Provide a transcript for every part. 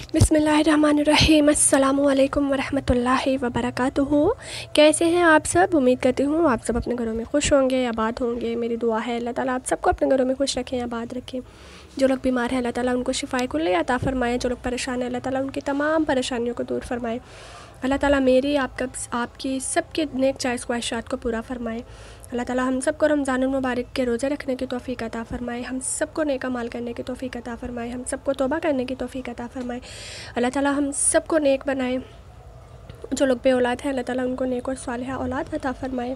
बिस्मिल्लाहिर्रहमानिर्रहीम। अस्सलामु अलैकुम वरहमतुल्लाहि वबरकातुहू। कैसे हैं आप सब? उम्मीद करती हूँ आप सब अपने घरों में खुश होंगे, आबाद होंगे। मेरी दुआ है अल्लाह ताला आप सबको अपने घरों में खुश रखें, आबाद रखें। जो लोग बीमार हैं अल्लाह ताला उनको शिफाए कुल्ली अता फ़रमाए। जो लोग परेशान हैं अल्लाह ताला उनकी तमाम परेशानियों को दूर फ़रमाए। अल्लाह ताला मेरी आपकी सबके नेक चाइज़ ख्वाहिशात को पूरा फ़रमाए। अल्लाह ताला हम सबको रमज़ानुल मुबारक के रोज़े रखने की तौफ़ीक अता फ़रमाए। हम सबको नेक अमाल करने की तौफ़ीक अता फ़रमाए। हम सबको तौबा करने की तौफ़ीक अता फ़रमाए। अल्लाह ताला हम सबको नेक बनाए। जो लोग बे औलाद हैं अल्लाह ताला उनको नेक और सालिहा औलाद अता फ़रमाए।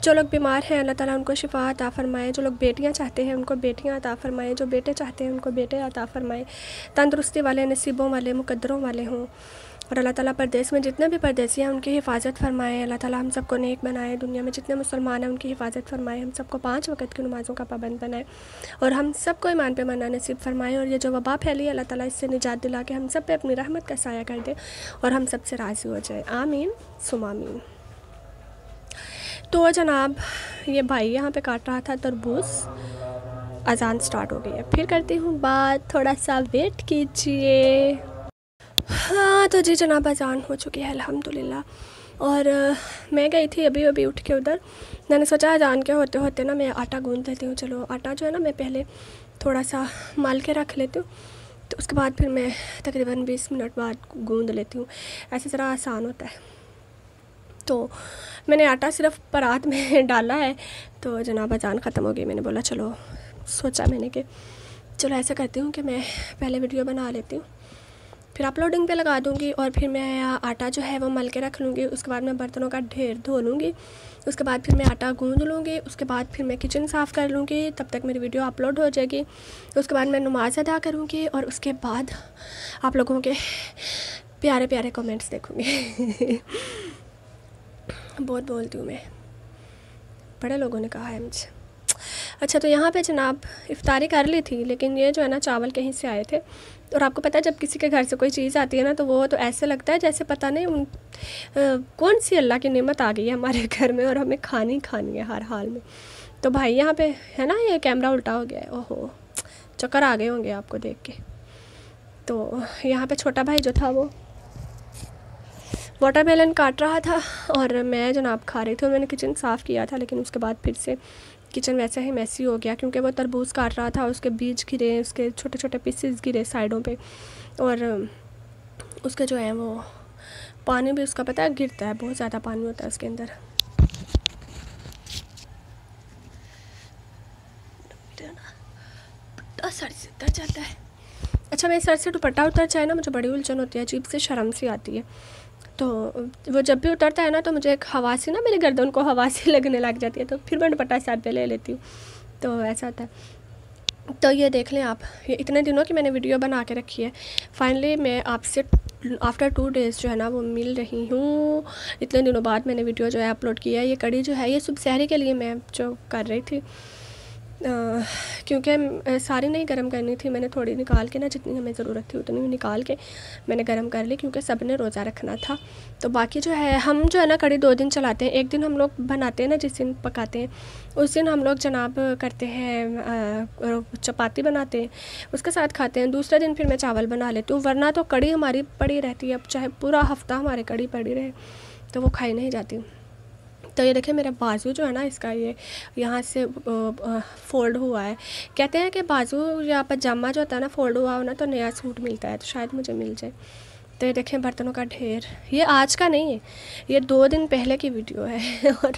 जो लोग बीमार हैं अल्लाह ताला उनको शिफा अता फ़रमाए। जो लोग बेटियां चाहते हैं उनको बेटियां अता फ़रमाए। जो बेटे चाहते हैं उनको बेटे अता फ़रमाए। तंदुरुस्ती वाले, नसीबों वाले, मुकद्दरों वाले हों। और अल्लाह ताला परदेश में जितने भी परदेसी हैं उनकी हिफाजत फ़रमाए। अल्लाह ताला हम सबको नेक बनाए। दुनिया में जितने मुसलमान हैं उनकी हिफाजत फ़रमाए। हम सबको 5 वक़्त की नमाज़ों का पाबंद बनाए और हम सबको ईमान पे मरना नसीब फ़रमाए। और ये जो वबा फैली है अल्लाह ताला इससे निजात दिला के हम सब पे अपनी रहमत का साया कर दे और हम सब से राज़ी हो जाए। आमीन सुम्मा आमीन। तो जनाब ये भाई यहाँ पे काट रहा था तरबूज। अज़ान स्टार्ट हो गई है, फिर करती हूँ बात, थोड़ा सा वेट कीजिए। हाँ तो जी जनाब अज़ान हो चुकी है अल्हम्दुलिल्लाह। और मैं गई थी अभी अभी उठ के उधर। मैंने सोचा अज़ान के होते होते ना मैं आटा गूँध लेती हूँ। चलो आटा जो है ना मैं पहले थोड़ा सा माल के रख लेती हूँ, तो उसके बाद फिर मैं तकरीबन 20 मिनट बाद गूँध लेती हूँ। ऐसे ज़रा आसान होता है। तो मैंने आटा सिर्फ परात में डाला है। तो जनाब अज़ान ख़त्म हो गई। मैंने बोला चलो, सोचा मैंने कि चलो ऐसा करती हूँ कि मैं पहले वीडियो बना लेती हूँ, फिर अपलोडिंग पे लगा दूँगी और फिर मैं आटा जो है वो मल के रख लूँगी। उसके बाद मैं बर्तनों का ढेर धो लूँगी। उसके बाद फिर मैं आटा गूँध लूँगी। उसके बाद फिर मैं किचन साफ़ कर लूँगी। तब तक मेरी वीडियो अपलोड हो जाएगी। उसके बाद मैं नमाज़ अदा करूँगी और उसके बाद आप लोगों के प्यारे प्यारे कमेंट्स देखूँगी। बहुत बोलती हूँ मैं, बड़े लोगों ने कहा है मुझे। अच्छा तो यहाँ पे जनाब इफ्तारी कर ली थी, लेकिन ये जो है ना चावल कहीं से आए थे। और आपको पता है जब किसी के घर से कोई चीज़ आती है ना तो वो तो ऐसे लगता है जैसे पता नहीं कौन सी अल्लाह की नेमत आ गई है हमारे घर में और हमें खानी है हर हाल में। तो भाई यहाँ पे है ना ये कैमरा उल्टा हो गया है। ओहो, चक्कर आ गए होंगे आपको देख के। तो यहाँ पे छोटा भाई जो था वो वाटरमेलन काट रहा था और मैं जनाब खा रही थी। और मैंने किचन साफ़ किया था, लेकिन उसके बाद फिर से किचन वैसे ही मैसी हो गया क्योंकि वो तरबूज काट रहा था। उसके बीज गिरे, उसके छोटे छोटे पीसेस गिरे साइडों पे। और उसके जो है वो पानी भी उसका पता है गिरता है, बहुत ज़्यादा पानी होता है उसके अंदर। सर से उतर जाता है। अच्छा मेरे सर से दुपट्टा उतर जाए ना मुझे बड़ी उलझन होती है, अजीब से शर्म सी आती है। तो वो जब भी उतरता है ना तो मुझे एक हवा सी ना मेरे गर्दन को हवा सी लगने लग जाती है। तो फिर मैं दुपट्टा साथ पे ले लेती हूँ, तो ऐसा होता है। तो ये देख लें आप, ये इतने दिनों की मैंने वीडियो बना के रखी है। फाइनली मैं आपसे आफ्टर 2 डेज़ जो है ना वो मिल रही हूँ। इतने दिनों बाद मैंने वीडियो जो है अपलोड किया है। ये कड़ी जो है ये सुबह सहरी के लिए मैं जो कर रही थी, क्योंकि सारी नहीं गर्म करनी थी। मैंने थोड़ी निकाल के ना, जितनी हमें ज़रूरत थी उतनी निकाल के मैंने गर्म कर ली, क्योंकि सब ने रोज़ा रखना था। तो बाकी जो है हम जो है ना कड़ी 2 दिन चलाते हैं। एक दिन हम लोग बनाते हैं ना, जिस दिन पकाते हैं उस दिन हम लोग जनाब करते हैं चपाती बनाते हैं, उसके साथ खाते हैं। दूसरे दिन फिर मैं चावल बना लेती हूँ, वरना तो कड़ी हमारी पड़ी रहती है। अब चाहे पूरा हफ्ता हमारे कड़ी पड़ी रहे तो वो खाई नहीं जाती। तो ये देखिए मेरा बाजू जो है ना इसका ये यहाँ से फ़ोल्ड हुआ है। कहते हैं कि बाजू या पजामा जो होता है ना फ़ोल्ड हुआ हो ना तो नया सूट मिलता है, तो शायद मुझे मिल जाए। तो ये देखें बर्तनों का ढेर, ये आज का नहीं है, ये 2 दिन पहले की वीडियो है। और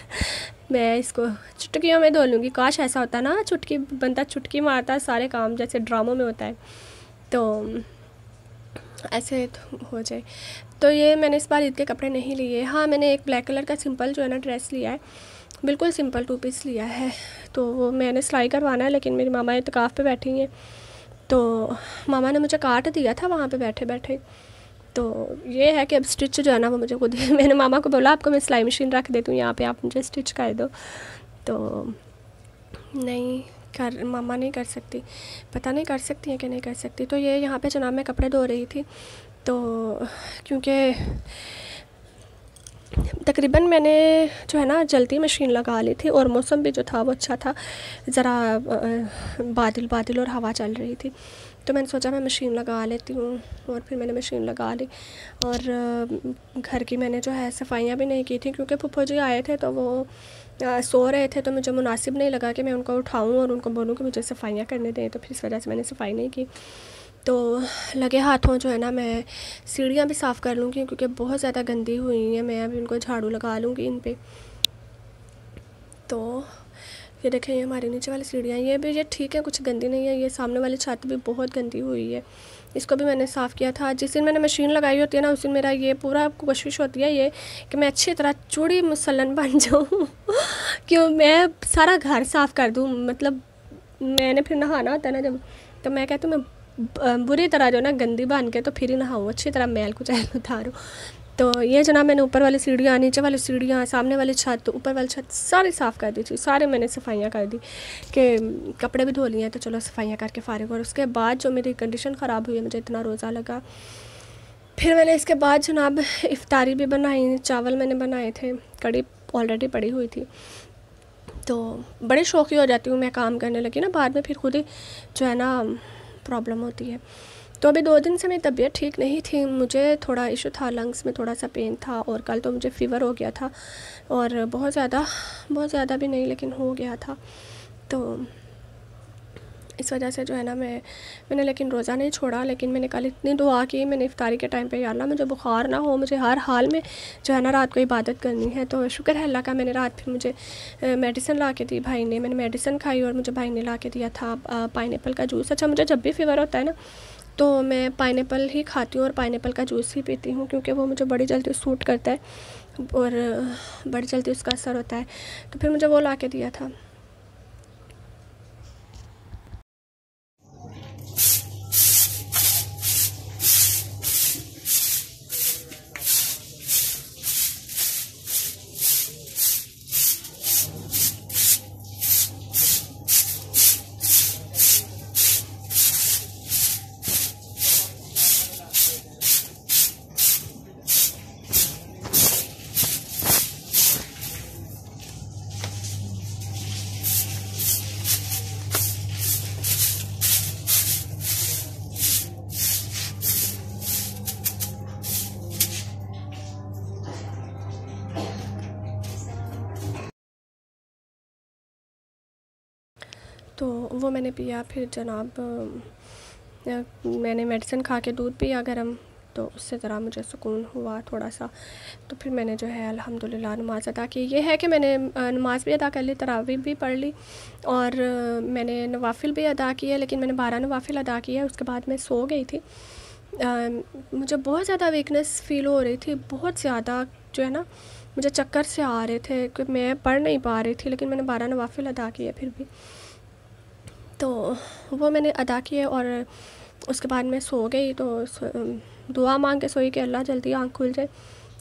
मैं इसको चुटकियों में धो लूँगी। काश ऐसा होता ना, चुटकी बंदा चुटकी मारता सारे काम जैसे ड्रामों में होता है, तो ऐसे हो जाए। तो ये मैंने इस बार ईद के कपड़े नहीं लिए। हाँ मैंने एक ब्लैक कलर का सिंपल जो है ना ड्रेस लिया है, बिल्कुल सिंपल 2 पीस लिया है। तो वो मैंने सिलाई करवाना है, लेकिन मेरी मामा इत्तिकाफ़ पे बैठी हैं तो मामा ने मुझे काट दिया था वहाँ पे बैठे बैठे। तो ये है कि अब स्टिच जो है ना वो मुझे खुद मैंने मामा को बोला आपको मैं सिलाई मशीन रख देती हूँ यहाँ पे, आप मुझे स्टिच कर दो। तो नहीं कर, मामा नहीं कर सकती, पता नहीं कर सकती हैं कि नहीं कर सकती। तो ये यहाँ पे जनाब मैं कपड़े धो रही थी, तो क्योंकि तकरीबन मैंने जो है ना जल्दी मशीन लगा ली थी और मौसम भी जो था वो अच्छा था, ज़रा बादल बादल और हवा चल रही थी। तो मैंने सोचा मैं मशीन लगा लेती हूँ, और फिर मैंने मशीन लगा ली। और घर की मैंने जो है सफाइयाँ भी नहीं की थी, क्योंकि फूफो जी आए थे तो वो सो रहे थे, तो मुझे मुनासिब नहीं लगा कि मैं उनको उठाऊँ और उनको बोलूँ कि मुझे सफाइयाँ करने दें, तो फिर इस वजह से मैंने सफाई नहीं की। तो लगे हाथों जो है ना मैं सीढ़ियाँ भी साफ़ कर लूँगी, क्योंकि बहुत ज़्यादा गंदी हुई हैं। मैं अभी उनको झाड़ू लगा लूँगी इन पर। तो ये देखें, ये हमारी नीचे वाली सीढ़ियाँ, ये भी ये ठीक है, कुछ गंदी नहीं है। ये सामने वाली छत भी बहुत गंदी हुई है, इसको भी मैंने साफ़ किया था। जिस दिन मैंने मशीन लगाई होती है ना, उस दिन मेरा ये पूरा कोशिश होती है ये कि मैं अच्छी तरह चूड़ी मुसल्लन बन जाऊँ कि मैं सारा घर साफ़ कर दूँ। मतलब मैंने फिर नहाना होता है ना जब, तो मैं कहती हूँ मैं बुरी तरह जो ना गंदी बन के तो फिर ही नहाऊँ, अच्छी तरह मैल कुचैल उतारूँ। तो ये जनाब मैंने ऊपर वाली सीढ़ियाँ, नीचे वाली सीढ़ियाँ, सामने वाली छत, ऊपर वाली छत सारी साफ़ कर दी थी। सारे मैंने सफाइयाँ कर दी कि कपड़े भी धो लिए हैं तो चलो सफाइयाँ करके फ़ारिग। और उसके बाद जो मेरी कंडीशन ख़राब हुई है, मुझे इतना रोज़ा लगा। फिर मैंने इसके बाद जनाब इफ्तारी भी बनाई, चावल मैंने बनाए थे, कड़ी ऑलरेडी पड़ी हुई थी। तो बड़े शौक़ी हो जाती हूँ मैं, काम करने लगी ना बाद में फिर खुद ही जो है ना प्रॉब्लम होती है। तो अभी 2 दिन से मेरी तबीयत ठीक नहीं थी, मुझे थोड़ा इशू था, लंग्स में थोड़ा सा पेन था, और कल तो मुझे फ़ीवर हो गया था, और बहुत ज़्यादा भी नहीं लेकिन हो गया था। तो इस वजह से जो है ना मैंने लेकिन रोज़ा नहीं छोड़ा। लेकिन मैंने कल इतनी दुआ की, मैंने इफ्तारी के टाइम पे, या अल्लाह मुझे बुखार ना हो, मुझे हर हाल में जो है ना रात को इबादत करनी है। तो शुक्र है अल्लाह का, मैंने रात फिर मुझे मेडिसिन ला के दी भाई ने, मैंने मेडिसिन खाई और मुझे भाई ने ला के दिया था पाइनएप्पल का जूस। अच्छा, मुझे जब भी फ़ीवर होता है ना तो मैं पाइनएप्पल ही खाती हूँ और पाइनएप्पल का जूस ही पीती हूँ, क्योंकि वो मुझे बड़ी जल्दी सूट करता है और बड़ी जल्दी उसका असर होता है। तो फिर मुझे वो ला के दिया था। तो वो मैंने पिया। फिर जनाब मैंने मेडिसिन खा के दूध पिया गरम, तो उससे ज़रा मुझे सुकून हुआ थोड़ा सा। तो फिर मैंने जो है अल्हम्दुलिल्लाह नमाज़ अदा की। ये है कि मैंने नमाज़ भी अदा कर ली, तरावी भी पढ़ ली, और मैंने नवाफिल भी अदा किए, लेकिन मैंने 12 नवाफिल अदा किए। उसके बाद मैं सो गई थी। मुझे बहुत ज़्यादा वीकनेस फ़ील हो रही थी, बहुत ज़्यादा जो है ना मुझे चक्कर से आ रहे थे कि मैं पढ़ नहीं पा रही थी, लेकिन मैंने 12 नवाफिल अदा किए फिर भी। तो वो मैंने अदा किए और उसके बाद मैं सो गई। तो दुआ मांग के सोई कि अल्लाह जल्दी आँख खुल जाए,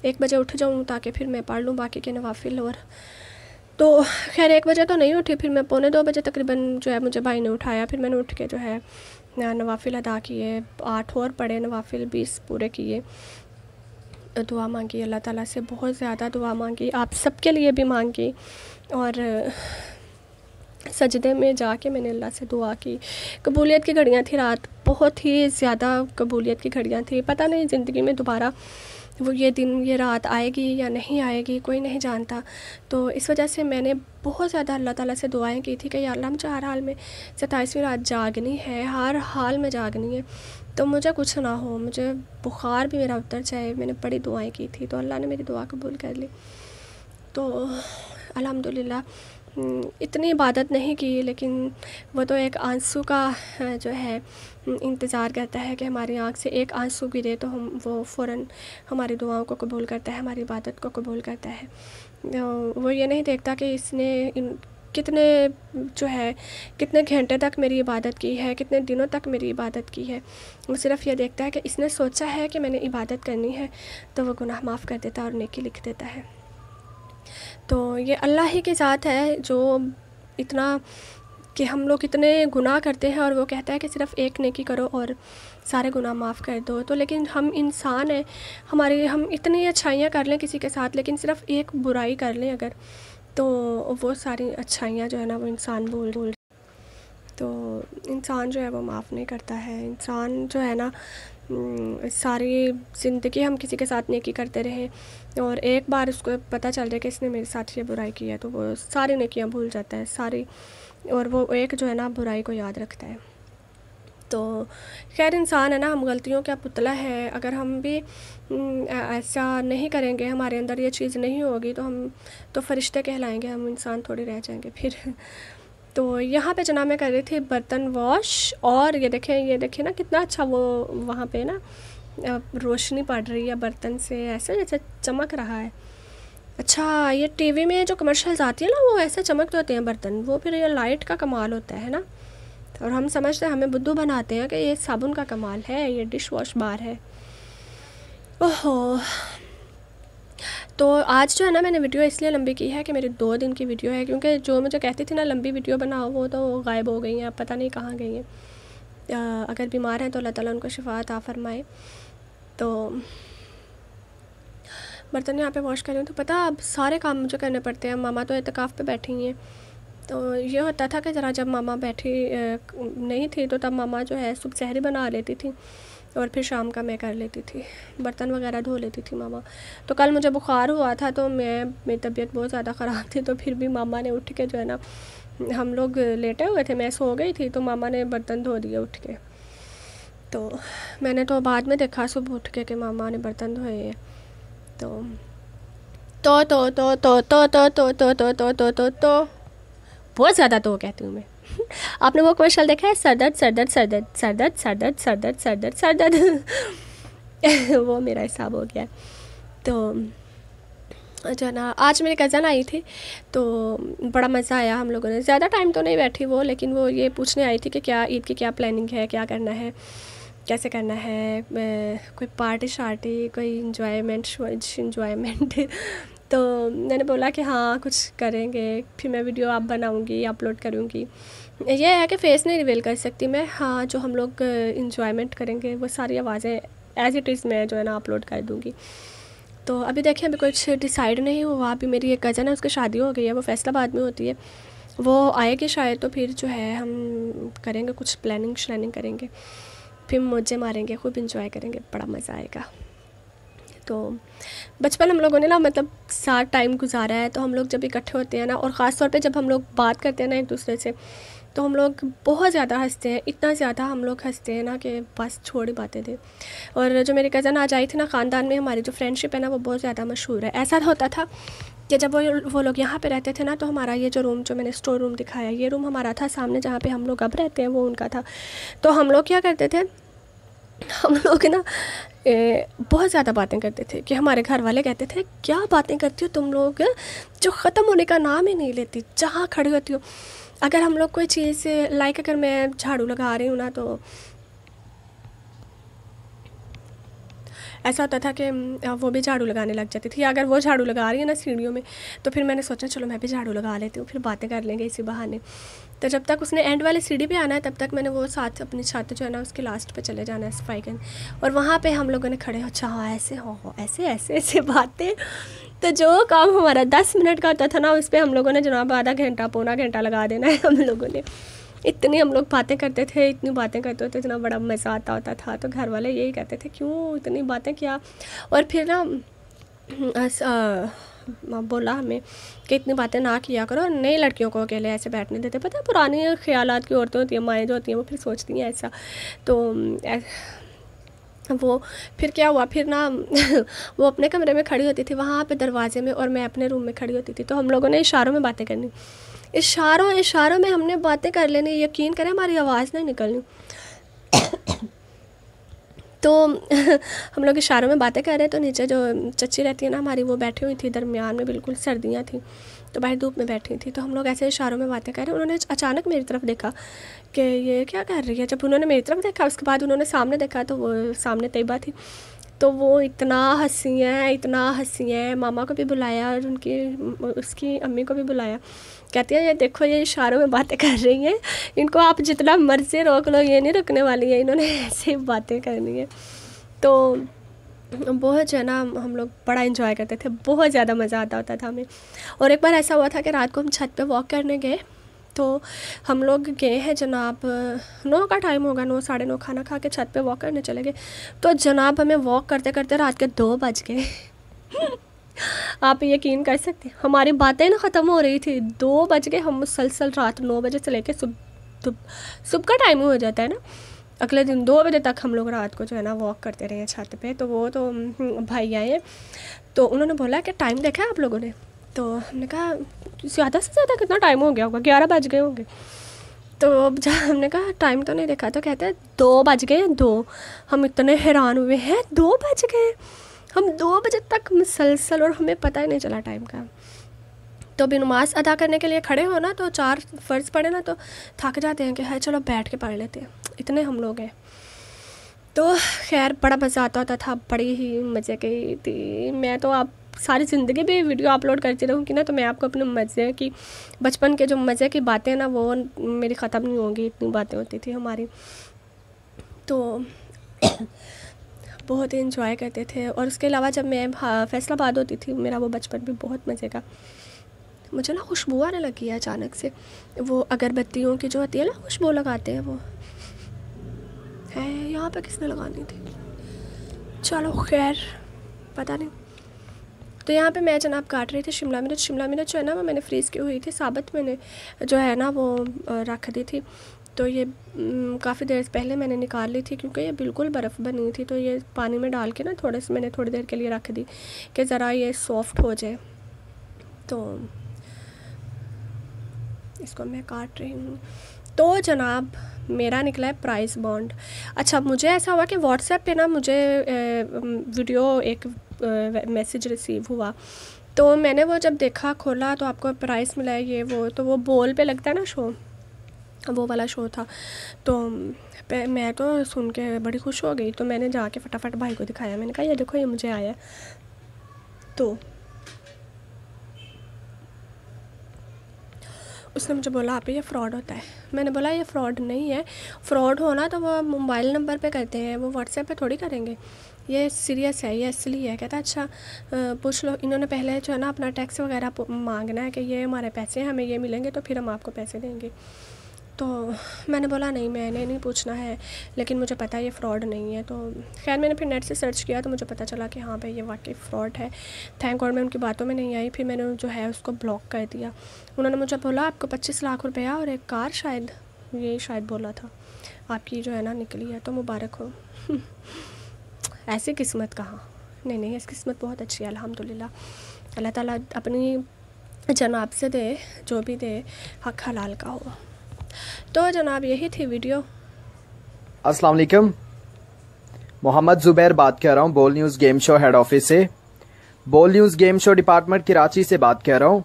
1 बजे उठ जाऊँ ताकि फिर मैं पढ़ लूँ बाकी के नवाफिल। और तो खैर 1 बजे तो नहीं उठी, फिर मैं 1:45 बजे तकरीबन जो है मुझे भाई ने उठाया। फिर मैंने उठ के जो है नवाफिल अदा किए, 8 और पढ़े नवाफिल, 20 पूरे किए। दुआ मांगी अल्लाह ताला से, बहुत ज़्यादा दुआ मांगी, आप सबके लिए भी मांगी। और सजदे में जाके मैंने अल्लाह से दुआ की। कबूलियत की घड़ियाँ थी रात, बहुत ही ज़्यादा कबूलियत की घड़ियाँ थी। पता नहीं ज़िंदगी में दोबारा वो ये दिन ये रात आएगी या नहीं आएगी, कोई नहीं जानता। तो इस वजह से मैंने बहुत ज़्यादा अल्लाह ताला से दुआएं की थी कि या अल्लाह मुझे हर हाल में 27वीं रात जागनी है, हर हाल में जागनी है, तो मुझे कुछ ना हो, मुझे बुखार भी मेरा उतर जाए। मैंने बड़ी दुआएं की थी, तो अल्लाह ने मेरी दुआ कबूल कर ली। तो अल्हम्दुलिल्लाह इतनी इबादत नहीं की, लेकिन वो तो एक आंसू का जो है इंतज़ार करता है कि हमारी आँख से एक आंसू गिरे तो वो फ़ौरन हमारी दुआओं को कबूल करता है, हमारी इबादत को कबूल करता है। वो ये नहीं देखता कि इसने कितने जो है कितने घंटे तक मेरी इबादत की है, कितने दिनों तक मेरी इबादत की है। वो सिर्फ़ ये देखता है कि इसने सोचा है कि मैंने इबादत करनी है, तो वो गुनाह माफ़ कर देता है और नेकी लिख देता है। तो ये अल्लाह ही के साथ है जो इतना कि हम लोग इतने गुनाह करते हैं और वो कहता है कि सिर्फ़ एक नेकी करो और सारे गुनाह माफ़ कर दो। तो लेकिन हम इंसान हैं, हम इतनी अच्छाइयाँ कर लें किसी के साथ, लेकिन सिर्फ़ एक बुराई कर लें अगर, तो वो सारी अच्छाइयाँ जो है ना वो इंसान भूल। तो इंसान जो है वो माफ़ नहीं करता है। इंसान जो है ना, सारी ज़िंदगी हम किसी के साथ नेकी करते रहे और एक बार उसको पता चल जाए कि इसने मेरे साथ ये बुराई की है, तो वो सारी नेकियां भूल जाता है सारी, और वो एक जो है ना बुराई को याद रखता है। तो खैर, इंसान है ना, हम गलतियों का पुतला है। अगर हम भी ऐसा नहीं करेंगे, हमारे अंदर ये चीज़ नहीं होगी, तो हम तो फरिश्ते कहलाएंगे, हम इंसान थोड़ी रह जाएंगे फिर। तो यहाँ पे जनाब मैं कर रही थी बर्तन वॉश, और ये देखें ना कितना अच्छा वो वहाँ पे ना रोशनी पड़ रही है बर्तन से, ऐसे जैसे चमक रहा है। अच्छा, ये टीवी में जो कमर्शियल्स आती है ना, वो ऐसे चमकते होते हैं बर्तन, वो फिर ये लाइट का कमाल होता है ना। और हम समझते हैं, हमें बुद्धू बनाते हैं कि ये साबुन का कमाल है, ये डिश वॉश बार है। ओहो, तो आज जो है ना मैंने वीडियो इसलिए लंबी की है कि मेरी 2 दिन की वीडियो है, क्योंकि जो मुझे कहती थी ना लंबी वीडियो बनाओ, वो तो गायब हो गई हैं, अब पता नहीं कहाँ गई हैं। अगर बीमार हैं तो अल्लाह ताला उनको शिफा अता फरमाए। तो बर्तन यहाँ पे वॉश कर रही हूँ, तो पता अब सारे काम मुझे करने पड़ते हैं। मामा तो एतकाफ़ पे बैठी हैं, तो ये होता था कि ज़रा जब मामा बैठी नहीं थी, तो तब मामा जो है सुबह सहरी बना लेती थी और फिर शाम का मैं कर लेती थी, बर्तन वगैरह धो लेती थी मामा। तो कल मुझे बुखार हुआ था, तो मेरी तबीयत बहुत ज़्यादा ख़राब थी, तो फिर भी मामा ने उठ के जो है ना, हम लोग लेटे हुए थे, मैं सो गई थी, तो मामा ने बर्तन धो दिए उठ के। तो मैंने तो बाद में देखा सुबह उठ के कि मामा ने बर्तन धोए हैं। तो बहुत ज़्यादा तो कहती हूँ मैं। आपने वो कमर्शियल देखा है, सरदर्द सरदर्द सरदर्द सरदर्द सरदर्द सरदर्द सरदर्द सरदर्द वो मेरा हिसाब हो गया। तो जो ना, आज मेरी कज़न आई थी, तो बड़ा मज़ा आया। हम लोगों ने ज़्यादा टाइम तो नहीं बैठी वो, लेकिन वो ये पूछने आई थी कि क्या ईद की क्या प्लानिंग है, क्या करना है, कैसे करना है, कोई पार्टी शार्टी, कोई इंजॉयमेंट तो मैंने बोला कि हाँ कुछ करेंगे, फिर मैं वीडियो आप बनाऊँगी, अपलोड करूँगी। ये है कि फ़ेस नहीं रिवील कर सकती मैं, हाँ जो हम लोग इंजॉयमेंट करेंगे वो सारी आवाज़ें एज़ इट इज़ मैं जो है ना अपलोड कर दूँगी। तो अभी देखिए, अभी कुछ डिसाइड नहीं हुआ। अभी मेरी एक कज़न है, उसकी शादी हो गई है, वो फैसलाबाद में होती है, वो आएगी शायद, तो फिर जो है हम करेंगे कुछ प्लानिंग श्लानिंग करेंगे, फिर मौजे मारेंगे, खूब इंजॉय करेंगे, बड़ा मज़ा आएगा। तो बचपन हम लोगों ने ना मतलब साथ टाइम गुजारा है, तो हम लोग जब इकट्ठे होते हैं ना, और ख़ास तौर पे जब हम लोग बात करते हैं ना एक दूसरे से, तो हम लोग बहुत ज़्यादा हंसते हैं, इतना ज़्यादा हम लोग हंसते हैं ना कि बस छोड़ ही बातें थे। और जो मेरी कज़न आज आई थी ना, ख़ानदान में हमारी जो फ्रेंडशिप है ना, वो बहुत ज़्यादा मशहूर है। ऐसा होता था कि जब वो लोग यहाँ पे रहते थे ना, तो हमारा ये जो रूम, जो मैंने स्टोर रूम दिखाया, ये रूम हमारा था, सामने जहाँ पे हम लोग अब रहते हैं वो उनका था। तो हम लोग क्या करते थे, हम लोग ना बहुत ज़्यादा बातें करते थे कि हमारे घर वाले कहते थे, क्या बातें करती हो तुम लोग, जो ख़त्म होने का नाम ही नहीं लेती, जहाँ खड़ी होती हो। अगर हम लोग कोई चीज़ लाइक, अगर मैं झाड़ू लगा रही हूँ ना, तो ऐसा होता था कि वो भी झाड़ू लगाने लग जाती थी। अगर वो झाड़ू लगा रही है ना सीढ़ियों में, तो फिर मैंने सोचा चलो मैं भी झाड़ू लगा लेती हूँ, फिर बातें कर लेंगे इसी बहाने। तो जब तक उसने एंड वाली सीढ़ी पे आना है, तब तक मैंने वो साथ अपनी छत जो है ना उसके लास्ट पे चले जाना है सफाई करने, और वहाँ पे हम लोगों ने खड़े, अच्छा हाँ ऐसे हो ऐसे ऐसे ऐसे बातें। तो जो काम हमारा 10 मिनट का होता था ना, उस पर हम लोगों ने जनाब आधा घंटा पौना घंटा लगा देना है हम लोगों ने। इतनी हम लोग बातें करते थे, इतनी बातें करते होते, इतना बड़ा मज़ा आता होता था। तो घर वाले यही कहते थे, क्यों इतनी बातें किया। और फिर ना बोला हमें कि इतनी बातें ना किया करो, नई लड़कियों को अकेले ऐसे बैठने देते। पता है, पुरानी ख्यालात की औरतें होती हैं, माएँ जो होती हैं, वो फिर सोचती हैं ऐसा। तो वो फिर क्या हुआ, फिर ना वो अपने कमरे में खड़ी होती थी वहाँ पे दरवाजे में, और मैं अपने रूम में खड़ी होती थी। तो हम लोगों ने इशारों में बातें करनी, इशारों में हमने बातें कर लेनी, यकीन करें हमारी आवाज़ नहीं निकलनी। तो हम लोग इशारों में बातें कर रहे, तो नीचे जो चच्ची रहती है ना हमारी, वो बैठी हुई थी दरमियान में, बिल्कुल सर्दियाँ थी, तो बाहर धूप में बैठी थी। तो हम लोग ऐसे इशारों में बातें कर रहे, उन्होंने अचानक मेरी तरफ देखा कि ये क्या कर रही है। जब उन्होंने मेरी तरफ देखा, उसके बाद उन्होंने सामने देखा, तो वो सामने तैयबा थी। तो वो इतना हंसी हैं, मामा को भी बुलाया और उसकी अम्मी को भी बुलाया। कहती है, ये देखो ये इशारों में बातें कर रही हैं, इनको आप जितना मर्जी रोक लो, ये नहीं रुकने वाली है, इन्होंने ऐसे बातें करनी है। तो बहुत जो है ना हम लोग बड़ा इन्जॉय करते थे, बहुत ज़्यादा मज़ा आता होता था हमें। और एक बार ऐसा हुआ था कि रात को हम छत पे वॉक करने गए, तो हम लोग गए हैं जनाब, 9 का टाइम होगा, 9 साढ़े 9, खाना खा के छत पे वॉक करने चले गए। तो जनाब हमें वॉक करते करते रात के 2 बज गए। आप यकीन कर सकते हैं, हमारी बातें ना ख़त्म हो रही थी, 2 बज गए। हम मुसलसल रात 9 बजे से लेके सुबह का टाइम हो जाता है ना, अगले दिन 2 बजे तक हम लोग रात को जो है ना वॉक करते रहे छत पे। तो वो तो भाई आए, तो उन्होंने बोला कि टाइम देखा है आप लोगों ने? तो हमने कहा ज़्यादा से ज़्यादा कितना टाइम हो गया होगा, 11 बज गए होंगे। तो जब हमने कहा टाइम तो नहीं देखा, तो कहते हैं 2 बज गए, 2। हम इतने हैरान हुए हैं, 2 बज गए। हम 2 बजे तक मुसलसल, और हमें पता ही नहीं चला टाइम का। तो भी नमाज अदा करने के लिए खड़े हो ना, तो 4 फ़र्ज़ पढ़े ना तो थक जाते हैं कि हाय चलो बैठ के पढ़ लेते हैं, इतने हम लोग हैं। तो खैर बड़ा मज़ा आता होता था, बड़ी ही मज़े की थी। मैं तो आप सारी ज़िंदगी भी वीडियो अपलोड करती रहूँगी ना, तो मैं आपको अपने मज़े की, बचपन के जो मज़े की बातें ना वो मेरी ख़त्म नहीं होंगी, इतनी बातें होती थी हमारी। तो बहुत ही इंजॉय करते थे। और उसके अलावा जब मैं फैसलाबाद होती थी, मेरा वो बचपन भी बहुत मज़े का। मुझे ना खुशबू आने लगी है अचानक से, वो अगरबत्तियों की जो होती है ना खुशबू लगाते हैं, वो है यहाँ पे किसने लगानी थी, चलो खैर पता नहीं। तो यहाँ पे मैं जनाब काट रही थी शिमला मिर्च। शिमला मिर्च जो है ना वो मैंने फ्रीज़ की हुई थी, साबित मैंने जो है ना वो रख दी थी। तो ये काफ़ी देर पहले मैंने निकाल ली थी, क्योंकि ये बिल्कुल बर्फ़ बनी थी। तो ये पानी में डाल के ना मैंने थोड़ी देर के लिए रख दी कि ज़रा ये सॉफ्ट हो जाए। तो इसको मैं काट रही हूँ। तो जनाब मेरा निकला है प्राइस बॉन्ड। अच्छा, मुझे ऐसा हुआ कि व्हाट्सएप पे ना मुझे वीडियो एक मैसेज रिसीव हुआ। तो मैंने वो जब देखा, खोला, तो आपको प्राइस मिला है ये वो। तो वो बोल पे लगता है ना शो, वो वाला शो था। तो मैं तो सुन के बड़ी खुश हो गई। तो मैंने जाके फटाफट भाई को दिखाया, मैंने कहा ये देखो ये मुझे आया। तो उसने मुझे बोला आप ये फ़्रॉड होता है। मैंने बोला ये फ़्रॉड नहीं है, फ़्रॉड होना तो वो मोबाइल नंबर पे करते हैं, वो व्हाट्सएप पे थोड़ी करेंगे, ये सीरियस है, ये असली है। कहता अच्छा पूछ लो, इन्होंने पहले जो है ना अपना टैक्स वगैरह मांगना है कि ये हमारे पैसे हैं, हमें ये मिलेंगे तो फिर हम आपको पैसे देंगे। तो मैंने बोला नहीं, मैंने नहीं पूछना है, लेकिन मुझे पता है ये फ़्रॉड नहीं है। तो खैर मैंने फिर नेट से सर्च किया, तो मुझे पता चला कि हाँ भाई ये वाकई फ़्रॉड है। थैंक गॉड मैं उनकी बातों में नहीं आई। फिर मैंने जो है उसको ब्लॉक कर दिया। उन्होंने मुझे बोला आपको 25 लाख रुपया और एक कार, शायद बोला था, आपकी जो है ना निकली है, तो मुबारक हो। ऐसी किस्मत कहाँ, नहीं ऐसी किस्मत बहुत अच्छी है अल्हम्दुलिल्लाह। अल्लाह ताला अपनी जनाब से दे, जो भी दे हक हलाल का हो। तो जनाब यही थी वीडियो। अस्सलाम वालेकुम, मोहम्मद ज़ुबैर बात कर रहा हूँ बोल news game show head office से। बोल news game show department Karachi से बात कर रहा हूँ।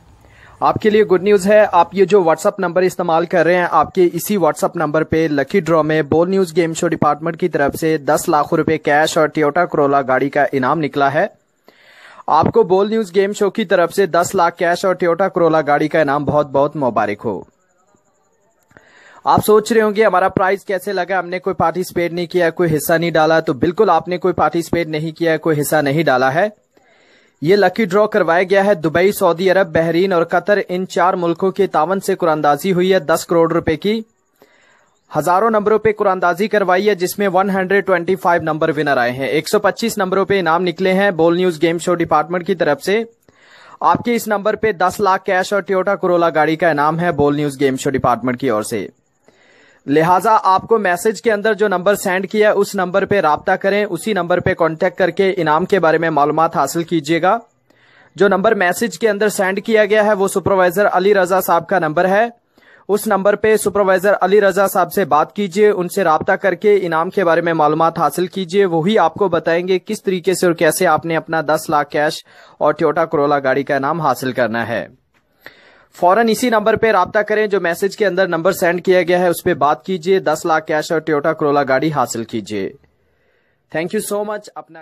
आपके लिए गुड न्यूज़ है, आप ये जो व्हाट्सअप नंबर इस्तेमाल कर रहे हैं, आपके इसी व्हाट्सअप नंबर पे लकी ड्रॉ में बोल न्यूज़ गेम शो डिपार्टमेंट की तरफ से 10 लाख रुपए कैश और टोयोटा कोरोला गाड़ी का इनाम निकला है। आपको बोल न्यूज़ गेम शो की तरफ से 10 लाख कैश और टोयोटा कोरोला गाड़ी का इनाम बहुत बहुत मुबारक हो। आप सोच रहे होंगे हमारा प्राइस कैसे लगा, हमने कोई पार्टिसिपेट नहीं किया, कोई हिस्सा नहीं डाला। तो बिल्कुल आपने कोई पार्टिसिपेट नहीं किया, कोई हिस्सा नहीं डाला है। ये लकी ड्रॉ करवाया गया है दुबई, सऊदी अरब, बहरीन और कतर, इन 4 मुल्कों के तावन से कुरानंदाजी हुई है 10 करोड़ रुपए की। हजारों नंबरों पे कुरानंदाजी करवाई है, जिसमें 125 नंबर विनर आए हैं। 125 नंबरों पे इनाम निकले हैं बोल न्यूज़ गेम शो डिपार्टमेंट की तरफ से। आपके इस नंबर पे 10 लाख कैश और टोयोटा कोरोला गाड़ी का इनाम है बोल न्यूज़ गेम शो डिपार्टमेंट की ओर से। लिहाजा आपको मैसेज के अंदर जो नंबर सेंड किया है उस नंबर पे राब्ता करें, उसी नंबर पे कांटेक्ट करके इनाम के बारे में मालूमात हासिल कीजिएगा। जो नंबर मैसेज के अंदर सेंड किया गया है वो सुपरवाइजर अली रजा साहब का नंबर है। उस नंबर पे सुपरवाइजर अली रजा साहब से बात कीजिए, उनसे राब्ता करके इनाम के बारे में मालूमात हासिल कीजिए। वही आपको बताएंगे किस तरीके से और कैसे आपने अपना 10 लाख कैश और टोयोटा कोरोला गाड़ी का इनाम हासिल करना है। फौरन इसी नंबर पे राब्ता करें, जो मैसेज के अंदर नंबर सेंड किया गया है उस पर बात कीजिए, 10 लाख कैश और टोयोटा कोरोला गाड़ी हासिल कीजिए। Thank you so much. अपना